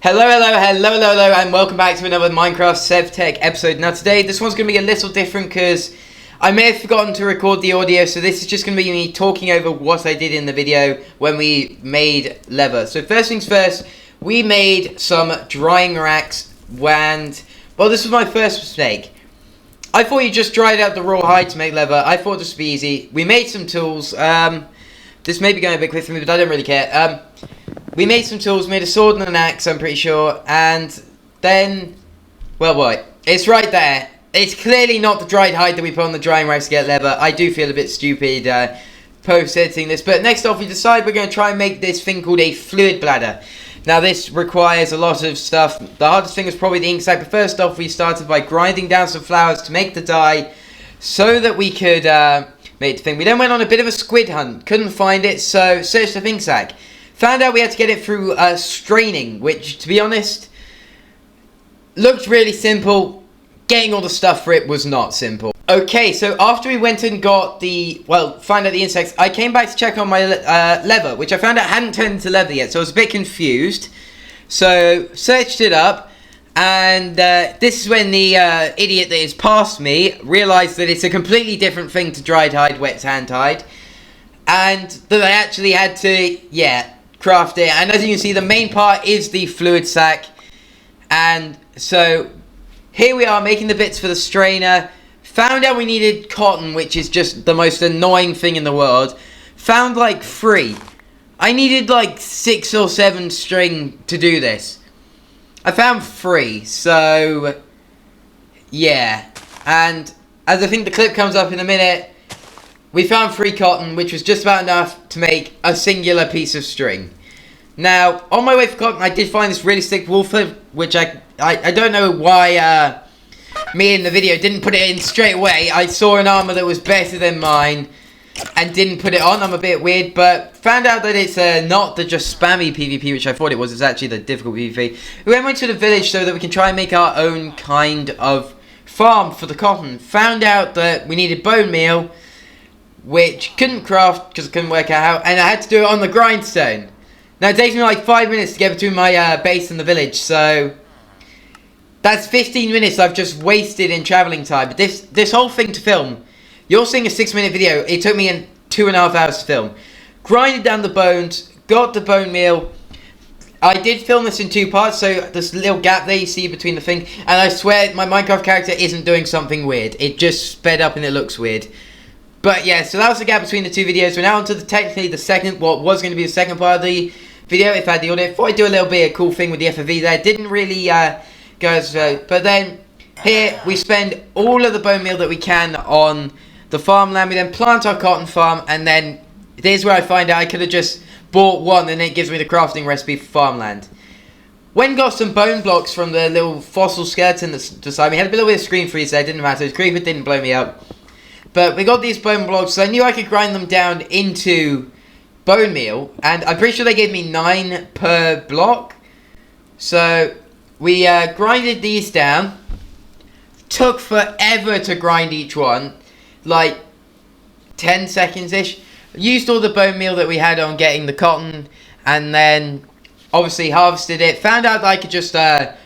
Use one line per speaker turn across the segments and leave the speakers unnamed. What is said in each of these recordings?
Hello, and welcome back to another Minecraft Sevtech episode. Now today, this one's going to be a little different because I may have forgotten to record the audio, so this is just going to be me talking over what I did in the video when we made leather. So first things first, we made some drying racks, and, well, this was my first mistake. I thought you just dried out the raw hide to make leather. I thought this would be easy. We made some tools. This may be going a bit quick for me, but I don't really care. We made some tools, made a sword and an axe, I'm pretty sure, and then, well, what? It's right there. It's clearly not the dried hide that we put on the drying racks to get leather. I do feel a bit stupid post-editing this, but next off we decide we're going to try and make this thing called a fluid bladder. Now this requires a lot of stuff. The hardest thing was probably the ink sac, but first off we started by grinding down some flowers to make the dye so that we could make the thing. We then went on a bit of a squid hunt, couldn't find it, so searched the ink sac. Found out we had to get it through straining, which, to be honest, looked really simple. Getting all the stuff for it was not simple. Okay, so after we went and got found out the insects, I came back to check on my leather, which I found out hadn't turned into leather yet, so I was a bit confused. So, searched it up, and this is when the idiot that is past me realised that it's a completely different thing to dried hide, wet tanned hide, and that I actually had to, craft it. And as you can see, the main part is the fluid sac, and so here we are making the bits for the strainer. Found out we needed cotton, which is just the most annoying thing in the world. Found like 3. I needed like 6 or 7 string to do this. I found 3, so yeah. And as I think the clip comes up in a minute, we found 3 cotton, which was just about enough to make a singular piece of string. Now, on my way for cotton, I did find this really thick wool flip, which I don't know why me in the video didn't put it in straight away. I saw an armor that was better than mine and didn't put it on. I'm a bit weird, but found out that it's not the just spammy PvP, which I thought it was. It's actually the difficult PvP. We went to the village so that we can try and make our own kind of farm for the cotton. Found out that we needed bone meal, which couldn't craft because I couldn't work out how, and I had to do it on the grindstone. Now it takes me like 5 minutes to get between my base and the village, so that's 15 minutes I've just wasted in travelling time. But this whole thing to film, you're seeing a 6-minute video. It took me 2.5 hours to film. Grinded down the bones, got the bone meal. I did film this in 2 parts, so this little gap there you see between the thing, and I swear my Minecraft character isn't doing something weird. It just sped up and it looks weird. But yeah, so that was the gap between the 2 videos. We're now on to technically the second, what was going to be the second part of the video if I had the audio. Thought I'd do a little bit of cool thing with the FOV there. Didn't really go as well. But then here we spend all of the bone meal that we can on the farmland. We then plant our cotton farm, and then here's where I find out I could have just bought one and it gives me the crafting recipe for farmland. When got some bone blocks from the little fossil skeleton that's beside me. Had a little bit of screen freeze there, didn't matter. The creeper didn't blow me up. But we got these bone blocks, so I knew I could grind them down into bone meal, and I'm pretty sure they gave me 9 per block. So we grinded these down. Took forever to grind each one, like 10 seconds-ish. Used all the bone meal that we had on getting the cotton, and then obviously harvested it. Found out that I could just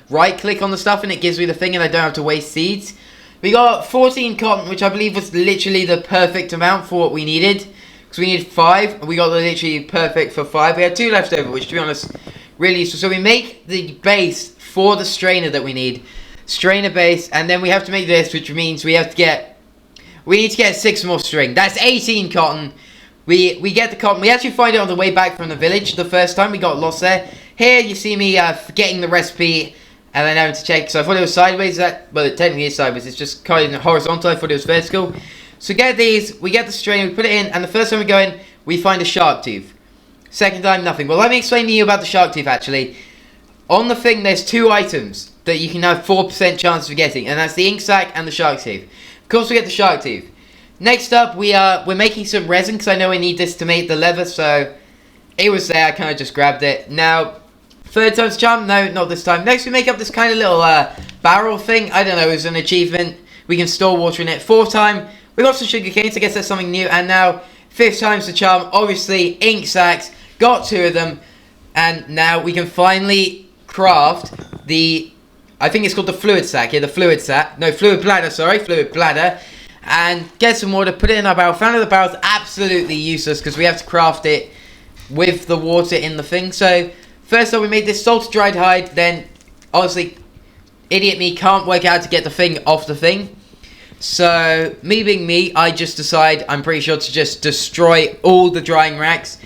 right-click on the stuff and it gives me the thing and I don't have to waste seeds. We got 14 cotton, which I believe was literally the perfect amount for what we needed. Because we needed 5, and we got literally perfect for 5. We had 2 left over, which to be honest, really useful. So we make the base for the strainer that we need. Strainer base, and then we have to make this, which means we need to get 6 more string. That's 18 cotton. We get the cotton. We actually find it on the way back from the village the first time. We got lost there. Here you see me forgetting the recipe, and then having to check. So I thought it was sideways. Well, it technically is sideways. It's just kind of horizontal. I thought it was vertical. So get these, we get the strainer, we put it in, and the first time we go in, we find a shark tooth. Second time, nothing. Well, let me explain to you about the shark tooth, actually. On the thing, there's 2 items that you can have 4% chance of getting, and that's the ink sac and the shark tooth. Of course, we get the shark tooth. Next up, we're making some resin, because I know we need this to make the leather, so it was there, I kind of just grabbed it. Now, 3rd time's charm? No, not this time. Next, we make up this kind of little barrel thing. I don't know, it's an achievement. We can store water in it. 4th time, we got some sugar canes, I guess that's something new. And now, 5th time's the charm, obviously, ink sacs, got 2 of them. And now we can finally craft the, I think it's called the fluid sack. Yeah, the fluid sack. No, fluid bladder. Sorry, fluid bladder. And get some water, put it in our barrel. Found out the barrel's absolutely useless because we have to craft it with the water in the thing. So first off, we made this salted dried hide. Then, obviously, idiot me can't work out to get the thing off the thing. So, me being me, I just decide, I'm pretty sure, to just destroy all the drying racks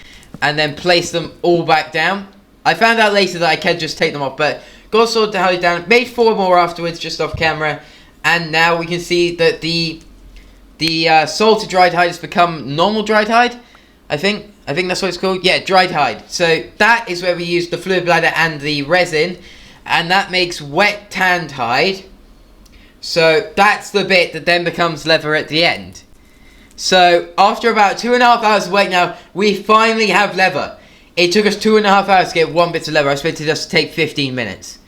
and then place them all back down. I found out later that I can just take them off, but got sorted the hide down. Made 4 more afterwards, just off camera. And now we can see that the salted dried hide has become normal dried hide, I think that's what it's called. Yeah, dried hide. So that is where we use the fluid bladder and the resin, and that makes wet tanned hide. So that's the bit that then becomes leather at the end. So after about 2.5 hours of work now, we finally have leather. It took us 2.5 hours to get 1 bit of leather. I expected us to take 15 minutes.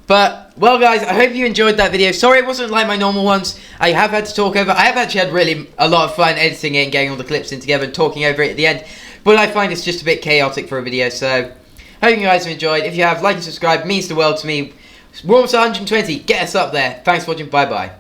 But, well guys, I hope you enjoyed that video. Sorry it wasn't like my normal ones. I have had to talk over. I have actually had really a lot of fun editing it and getting all the clips in together and talking over it at the end. But I find it's just a bit chaotic for a video, so hope you guys have enjoyed. If you have, like and subscribe. It means the world to me. We're almost 120. Get us up there. Thanks for watching. Bye-bye.